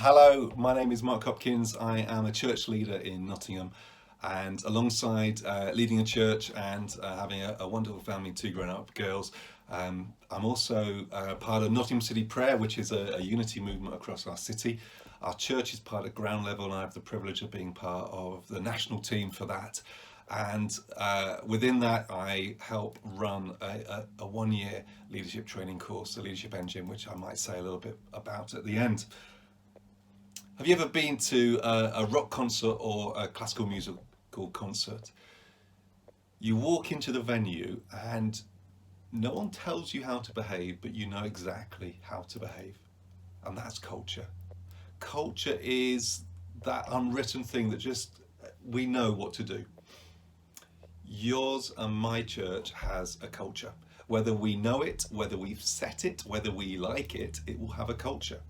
Hello, my name is Mark Hopkins. I am a church leader in Nottingham, and alongside leading a church and having a wonderful family, two grown-up girls, I'm also part of Nottingham City Prayer, which is a unity movement across our city. Our church is part of ground level, and I have the privilege of being part of the national team for that. And within that, I help run a one-year leadership training course, the Leadership Engine, which I might say a little bit about at the end. Have you ever been to a rock concert or a classical musical concert? You walk into the venue and no one tells you how to behave, but you know exactly how to behave. And that's culture. Culture is that unwritten thing that just we know what to do. Yours and my church has a culture. Whether we know it, whether we've set it, whether we like it, it will have a culture.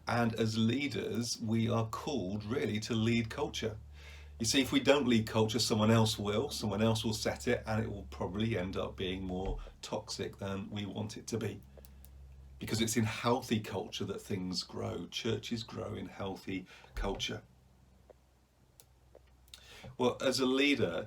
And as leaders, we are called really to lead culture. You see, if we don't lead culture, someone else will set it, and it will probably end up being more toxic than we want it to be. Because it's in healthy culture that things grow. Churches grow in healthy culture. Well, as a leader,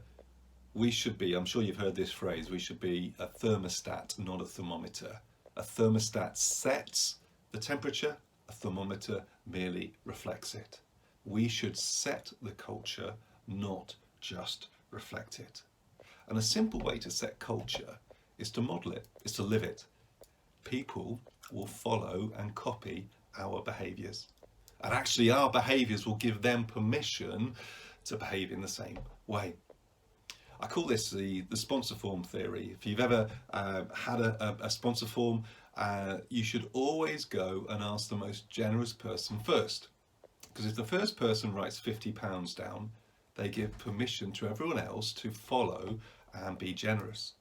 we should be, I'm sure you've heard this phrase, we should be a thermostat, not a thermometer. A thermostat sets the temperature, a thermometer merely reflects it. We should set the culture, not just reflect it. And a simple way to set culture is to model it, is to live it. People will follow and copy our behaviours. And actually, our behaviours will give them permission to behave in the same way. I call this the sponsor form theory. If you've ever had a sponsor form, you should always go and ask the most generous person first. Because if the first person writes £50 down, they give permission to everyone else to follow and be generous.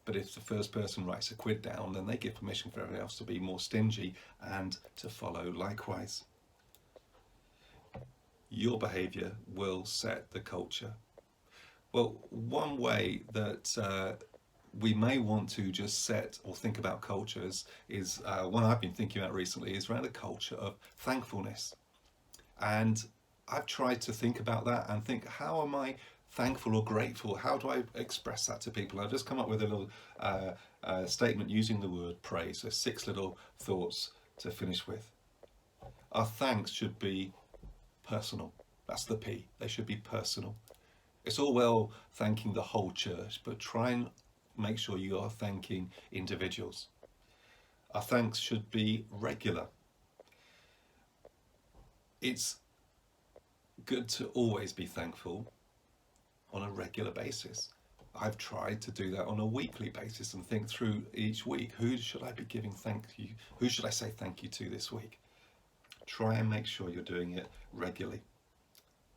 But if the first person writes £1 down, then they give permission for everyone else to be more stingy and to follow likewise. Your behaviour will set the culture. Well, one way that we may want to just set or think about cultures is one I've been thinking about recently is around a culture of thankfulness. And I've tried to think about that and think, how am I thankful or grateful? How do I express that to people? I've just come up with a little statement using the word praise. So 6 little thoughts to finish with. Our thanks should be personal. That's the P. They should be personal. It's all well thanking the whole church, but try and make sure you are thanking individuals. Our thanks should be regular. It's good to always be thankful on a regular basis. I've tried to do that on a weekly basis and think through each week, who should I be giving thank you? Who should I say thank you to this week? Try and make sure you're doing it regularly.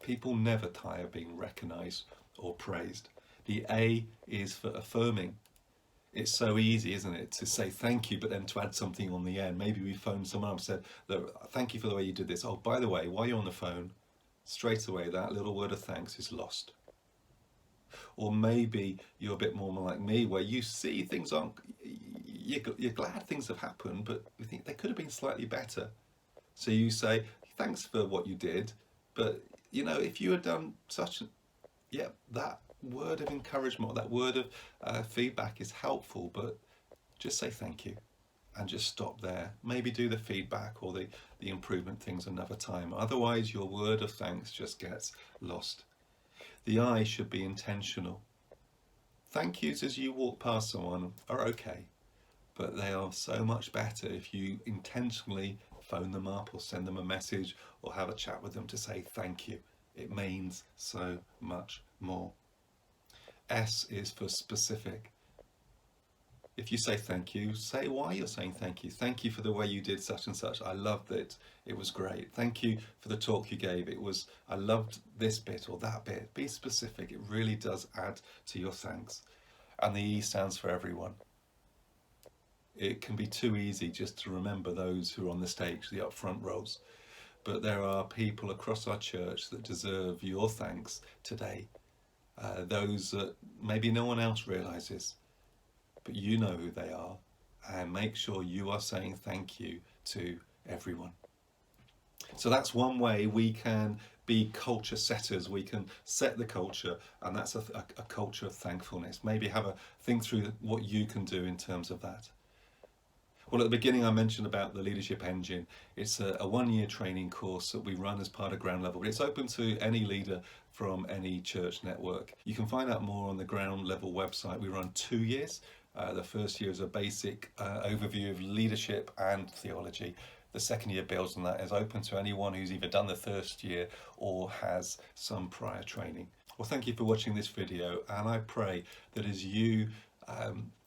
People never tire being recognised or praised. The A is for affirming. It's so easy, isn't it, to say thank you, but then to add something on the end. Maybe we phoned someone up and said, thank you for the way you did this. Oh, by the way, while you're on the phone, straight away that little word of thanks is lost. Or maybe you're a bit more like me, where you see things aren't, you're glad things have happened, but you think they could have been slightly better. So you say, thanks for what you did, but if you had done such, that word of encouragement, that word of feedback is helpful, but just say thank you and just stop there. Maybe do the feedback or the improvement things another time. Otherwise, your word of thanks just gets lost. The I should be intentional. Thank yous as you walk past someone are okay, but they are so much better if you intentionally phone them up or send them a message or have a chat with them to say thank you. It means so much more. S is for specific. If you say thank you, say why you're saying thank you. Thank you for the way you did such and such. I loved it. It was great. Thank you for the talk you gave. I loved this bit or that bit. Be specific. It really does add to your thanks. And the E stands for everyone. It can be too easy just to remember those who are on the stage, the upfront roles. But there are people across our church that deserve your thanks today. Those that maybe no one else realises, but you know who they are, and make sure you are saying thank you to everyone. So that's one way we can be culture setters. We can set the culture, and that's a culture of thankfulness. Maybe have a think through what you can do in terms of that. Well, at the beginning, I mentioned about the Leadership Engine. It's a 1 year training course that we run as part of Ground Level. It's open to any leader from any church network. You can find out more on the Ground Level website. We run 2 years. The first year is a basic overview of leadership and theology. The second year builds on that, is open to anyone who's either done the first year or has some prior training. Well, thank you for watching this video, and I pray that as you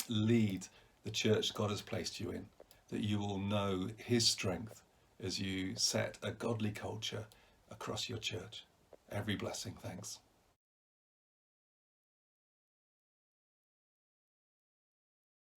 lead the church God has placed you in, that you will know his strength as you set a godly culture across your church. Every blessing. Thanks.